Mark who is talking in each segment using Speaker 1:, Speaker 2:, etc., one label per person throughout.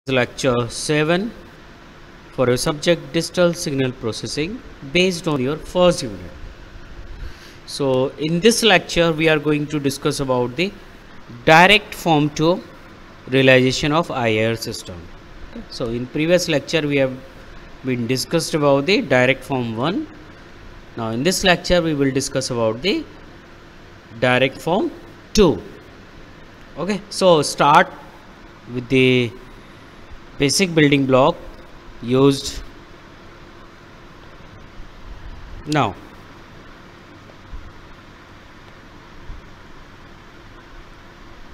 Speaker 1: Lecture 7 for your subject digital signal processing based on your first unit. So in this lecture we are going to discuss about the direct form to realization of IR system. So in previous lecture we have been discussed about the direct form 1. Now in this lecture we will discuss about the direct form 2. Okay, so start with the basic building block used now.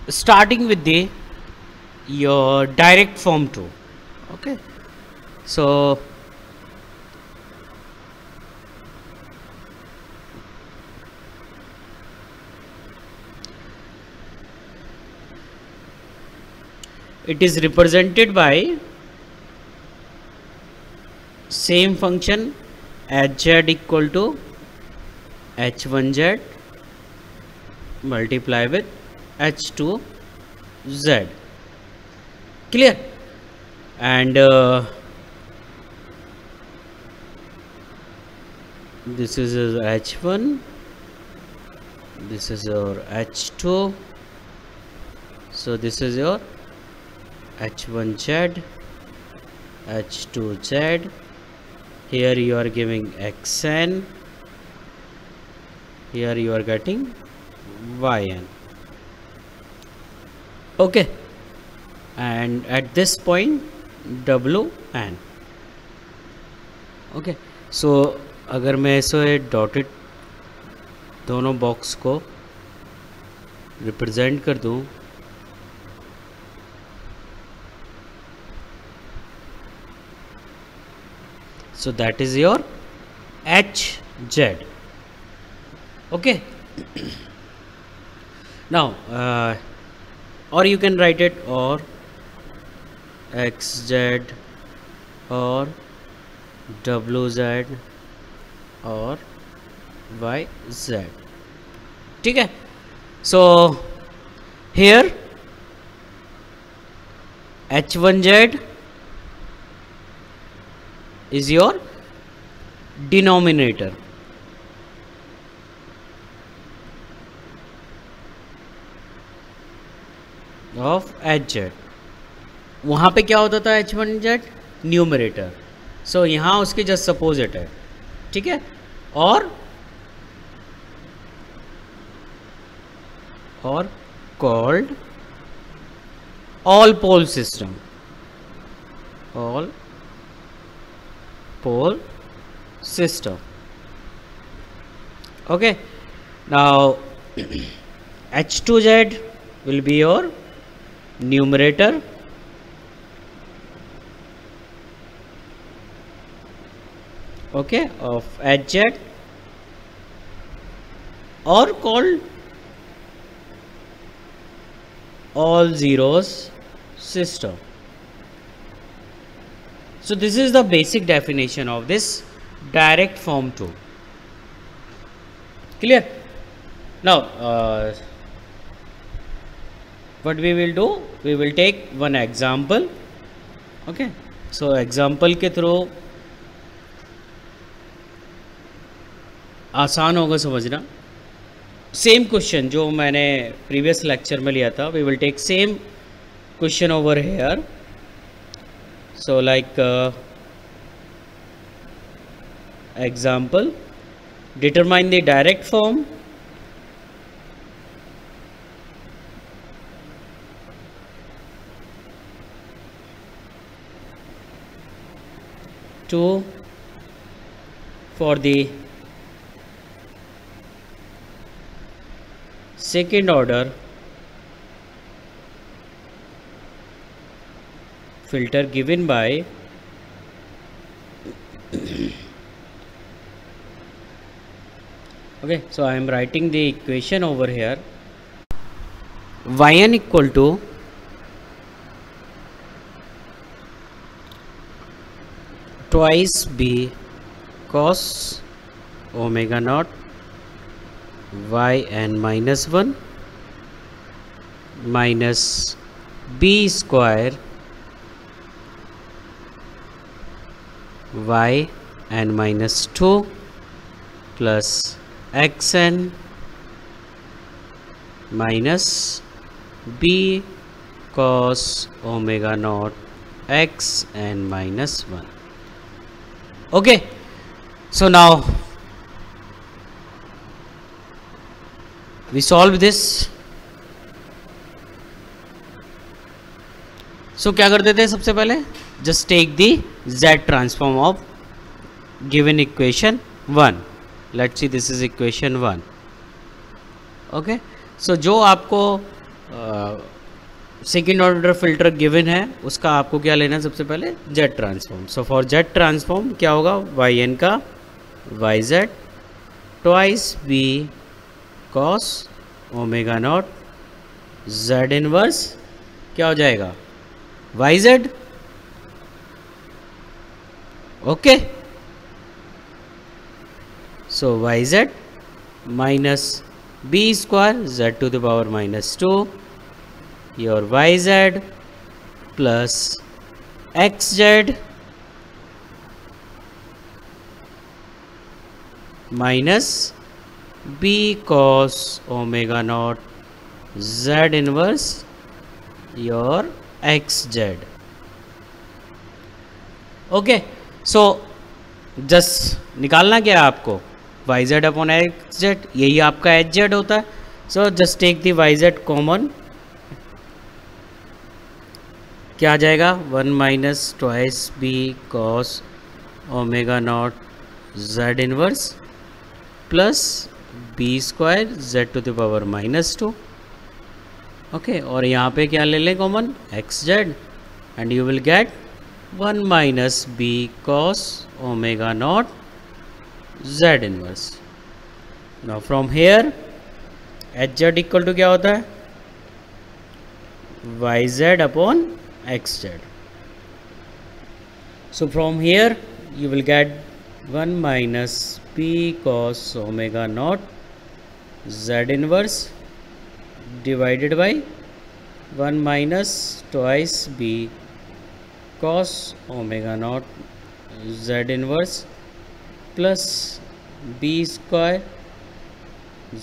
Speaker 1: Starting with the your direct form 2. Okay, so it is represented by same function hz equal to h1z multiply with h2z. Clear? And this is your h1, this is your h2, so this is your h1z, h2z. Here you are giving xn, here you are getting yn. Okay, and at this point wn. Okay, so अगर मैं ऐसे dotted दोनों box को represent कर दूं, so that is your hz. Okay, now or you can write it or xz or wz or yz. ठीक है, so here h1z is your denominator of hz. वहाँ पे क्या होता था h1z न्यूमरेटर, सो यहाँ उसके जस्ट अपोजिट है. ठीक है, और called all pole system, all pole system. Okay, now h2z will be your numerator, okay, of hz, or called all zeros system. So this is the basic definition of this direct form 2. Clear? Now what we will do, we will take one example. Okay, so example के through आसान होगा समझना. Same question जो मैंने previous lecture में लिया था, we will take same question over here. So like example, determine the direct form to for the second order filter given by okay, so I am writing the equation over here. Yn equal to twice b cos omega naught yn minus 1 minus b square y n minus 2 plus x n minus b cos omega naught x n minus 1. Okay, so now we solve this. So क्या कर देते हैं सबसे पहले, just take the z transform of given equation 1. Let's see, this is equation 1. Okay, so जो आपको second order filter given है उसका आपको क्या लेना है सबसे पहले, z transform. So for z transform क्या होगा, वाई एन का Y Z twice B cos omega naught z inverse क्या हो जाएगा, Y Z. Okay, so Y Z minus B square z to the power minus 2 your yz plus xz minus b cos omega naught z inverse your xz. Okay, so just निकालना क्या है आपको, yz upon xz, यही आपका hz होता है. So just take the yz common, क्या आ जाएगा, 1 minus twice B cos omega naught z inverse plus B square z to the power minus 2. Okay, और यहाँ पे क्या ले लें common, xz, and you will get 1 minus B cos omega naught z inverse. Now from here hz equal to क्या होता है, yz upon xz. So from here you will get 1 minus p cos omega naught z inverse divided by 1 minus twice b cos omega naught z inverse plus b square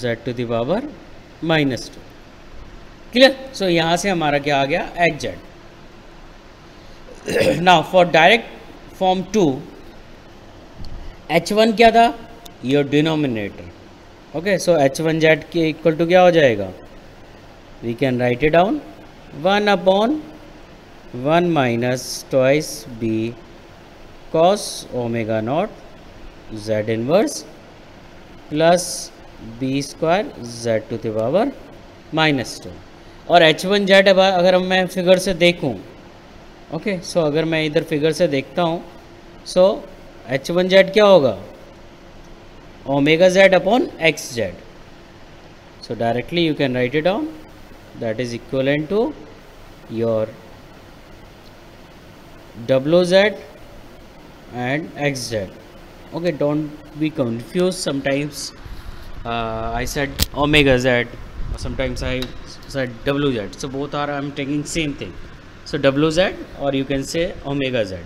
Speaker 1: z to the power minus 2. Clear. सो यहाँ से हमारा क्या आ गया, hz. Now for direct form 2, h1 क्या था, your denominator. Okay, so h1z के equal to क्या हो जाएगा, we can write it down 1 upon 1 minus twice B cos omega naught z inverse plus B square z to the power minus 2. और h1z अगर मैं figure से देखूं, okay, सो अगर मैं इधर फिगर से देखता हूँ, सो h1z क्या होगा, omega z upon xz. So directly you can write it down, that is equivalent to your wz and xz. Okay, don't be confused. Sometimes I said omega z, or sometimes I said wz. So both are, I'm taking same thing. So wz, or you can say omega z.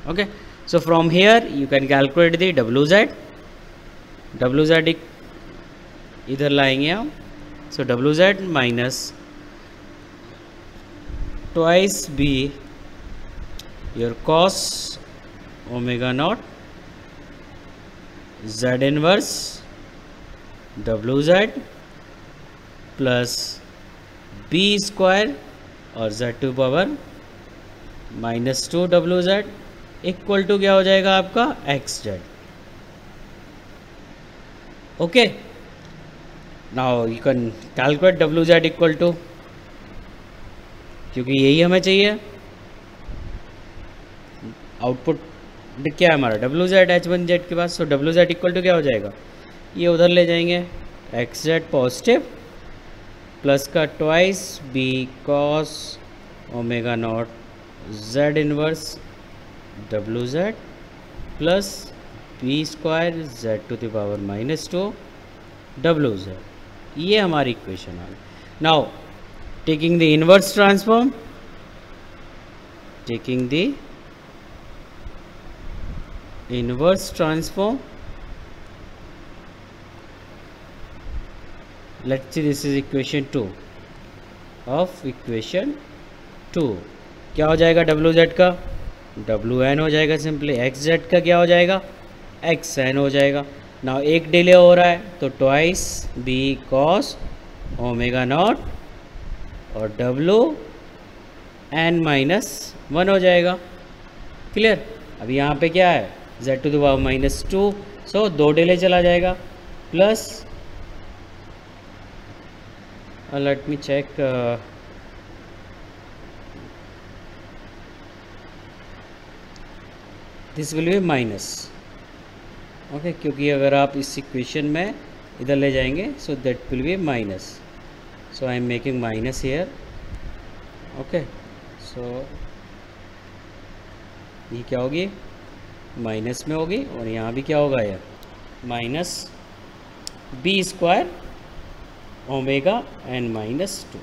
Speaker 1: Okay, so from here you can calculate the wz. wz इधर लाएंगे हम. So wz minus twice b your cos omega naught z inverse wz plus b square और z to power minus 2 wz equal to क्या हो जाएगा आपका xz. Okay, now you can calculate wz equal to, क्योंकि यही हमें चाहिए output क्या है हमारा, wz h1z के पास. सो wz इक्वल टू क्या हो जाएगा, ये उधर ले जाएंगे, xz पॉजिटिव प्लस का twice B cos omega naught z inverse wz plus B square z to the power minus 2 wz. ये हमारी इक्वेशन आ गई. Now taking the inverse transform, taking the inverse transform, let's see this is equation 2 of equation 2। क्या हो जाएगा W Z का? W N हो जाएगा सिंपली। एक्स जेड का क्या हो जाएगा? एक्स एन हो जाएगा। ना एक डिले हो रहा है तो twice B cos omega naught और डब्ल्यू एन माइनस 1 हो जाएगा। क्लियर? अब यहाँ पे क्या है? z to the power -2, so 2 delay चला जाएगा plus, let me check, this will be minus. Okay, क्योंकि अगर आप इस इक्वेशन में इधर ले जाएंगे so that will be minus, so I am making minus here. Okay, so ये क्या होगी? माइनस में होगी और यहाँ भी क्या होगा यार? Minus B square omega N -2।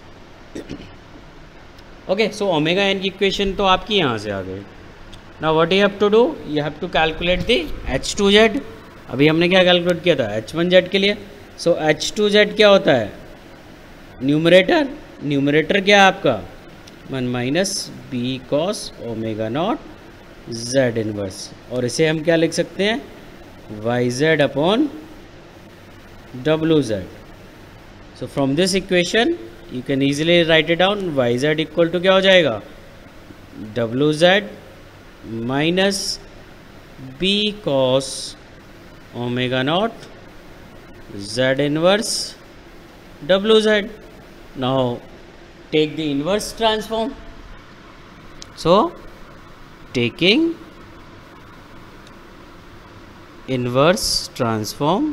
Speaker 1: Okay, so omega N की इक्वेशन तो आपकी यहाँ से आ गई। Now what you have to do? You have to calculate the H2Z। अभी हमने क्या कैलकुलेट किया था? H1Z के लिए। सो H2Z क्या होता है? न्यूमरेटर। न्यूमरेटर क्या है आपका? 1 minus B cos omega naught Z inverse, और इसे हम क्या लिख सकते हैं? YZ upon WZ। So from this equation you can easily write it down. YZ equal to क्या हो जाएगा? WZ minus B cos omega naught Z inverse WZ। Now take the inverse transform. So taking inverse transform,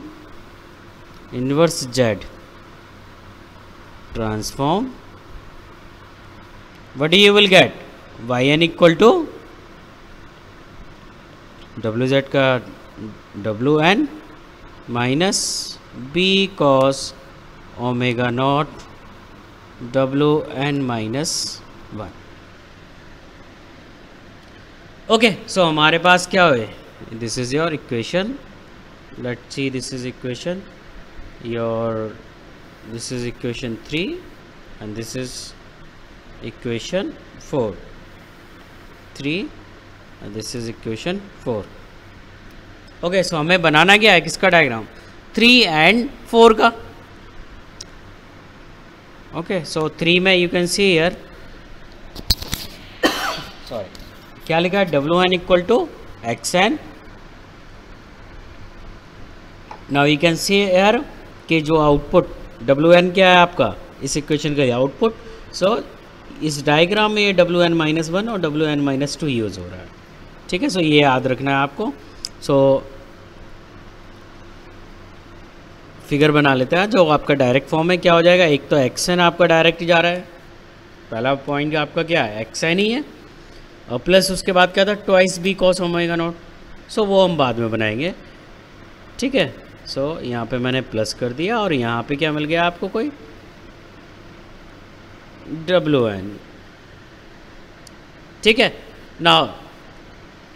Speaker 1: inverse Z transform, what you will get? Yn equal to wz का wn minus b cos omega naught wn minus 1। Okay, so हमारे पास क्या हुए? This is your equation. Let's see, this is equation your, this is equation 3 and this is equation 4। 3 and this is equation 4। Okay, so हमें बनाना क्या है? किसका diagram? 3 and 4 का। ओके, सो 3 में you can see here, sorry, क्या लिखा है? WN equal to XN। Now you can see here कि जो आउटपुट WN क्या है आपका इस इक्वेशन का आउटपुट। सो इस डायग्राम में ये WN-1 और WN-2 यूज़ हो रहा है। ठीक है, सो ये याद रखना है आपको। सो फिगर बना लेते हैं। जो आपका डायरेक्ट फॉर्म है क्या हो जाएगा? एक तो XN आपका डायरेक्ट जा रहा है, पहला पॉइंट आपका क्या है? XN ही है, और प्लस उसके बाद क्या था? Twice B cos omega naught. So वो हम बाद में बनाएंगे। ठीक है, सो यहाँ पे मैंने प्लस कर दिया और यहाँ पे क्या मिल गया आपको? कोई WN। ठीक है, now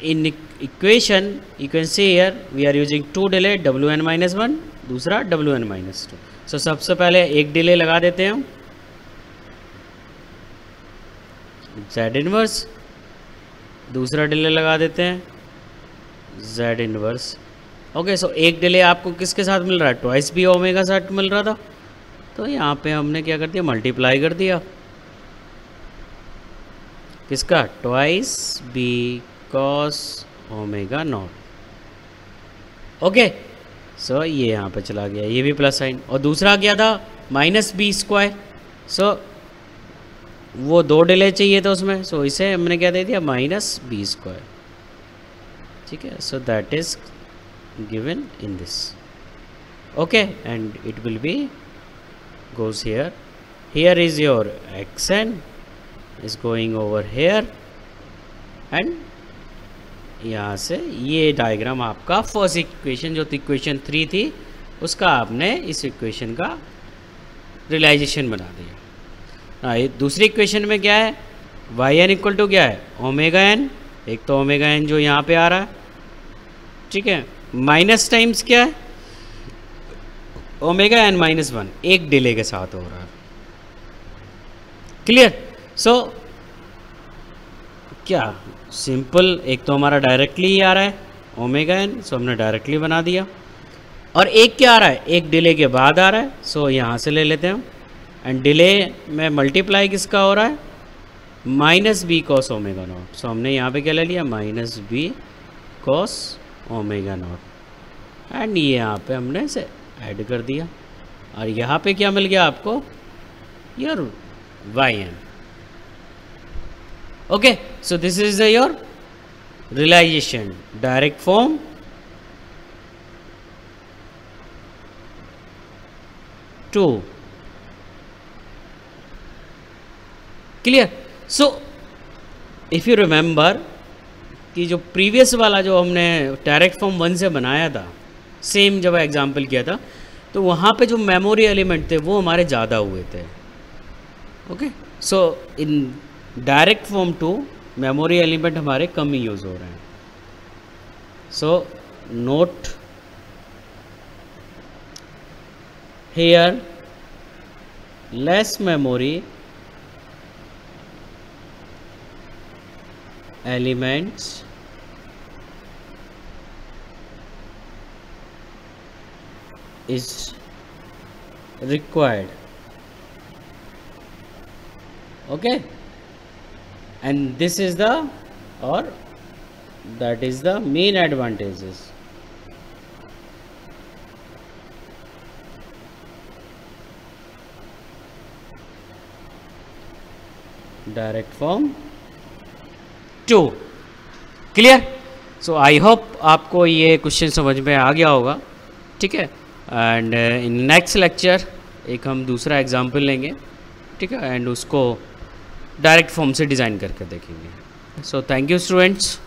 Speaker 1: in equation you can see here we are using 2 delay, WN-1, दूसरा WN-2। सो सबसे पहले एक डिले लगा देते हैं हम, Z इनवर्स। दूसरा डिले लगा देते हैं Z इनवर्स। ओके, सो एक डिले आपको किसके साथ मिल रहा है? ट्वाइस बी ओमेगा साथ मिल रहा था, तो यहाँ पे हमने क्या कर दिया? मल्टीप्लाई कर दिया। किसका? Twice B cos omega naught. Okay, so ये यहाँ पे चला गया, ये भी प्लस साइन। और दूसरा क्या था? Minus B square. सो वो 2 डिले चाहिए था उसमें, सो इसे हमने क्या दे दिया? Minus B square. ठीक है, so that is given in this. Okay, and it will be goes here. Here is your xn is going over here and यहाँ से ये डायग्राम आपका फर्स्ट इक्वेशन जो थी इक्वेशन 3 थी उसका आपने इस इक्वेशन का रियलाइजेशन बना दिया। ये दूसरी इक्वेशन में क्या है? y n इक्वल टू क्या है? Omega n। एक तो ओमेगा n जो यहाँ पे आ रहा है ठीक है, माइनस टाइम्स क्या है, ओमेगा एन माइनस वन, एक डिले के साथ हो रहा है। क्लियर? सो क्या सिंपल, एक तो हमारा डायरेक्टली ही आ रहा है ओमेगा एन, सो हमने डायरेक्टली बना दिया, और एक क्या आ रहा है, एक डिले के बाद आ रहा है, सो यहाँ से ले लेते हैं हम, एंड डिले में मल्टीप्लाई किसका हो रहा है, minus B cos omega naught. So हमने यहाँ पे क्या ले लिया, minus B cos omega naught, and ये यहाँ पे हमने इसे ऐड कर दिया, और यहाँ पे क्या मिल गया आपको, your Y N. Okay, so this is your realisation, direct form, two. Clear? So if you remember कि जो प्रीवियस वाला जो हमने डायरेक्ट फॉर्म 1 से बनाया था, सेम जब एग्जांपल किया था, तो वहाँ पे जो मेमोरी एलिमेंट थे वो हमारे ज़्यादा हुए थे। Okay, so in direct form 2 memory element हमारे कम ही यूज़ हो रहे हैं। So note here, less memory elements is required. Okay, and this is the, or that is the main advantages. Direct form 2। Clear? So I hope आपको ये question समझ में आ गया होगा। ठीक है, एंड इन नेक्स्ट लेक्चर एक हम दूसरा एग्जाम्पल लेंगे, ठीक है, एंड उसको डायरेक्ट फॉर्म से डिज़ाइन करके देखेंगे। So thank you students.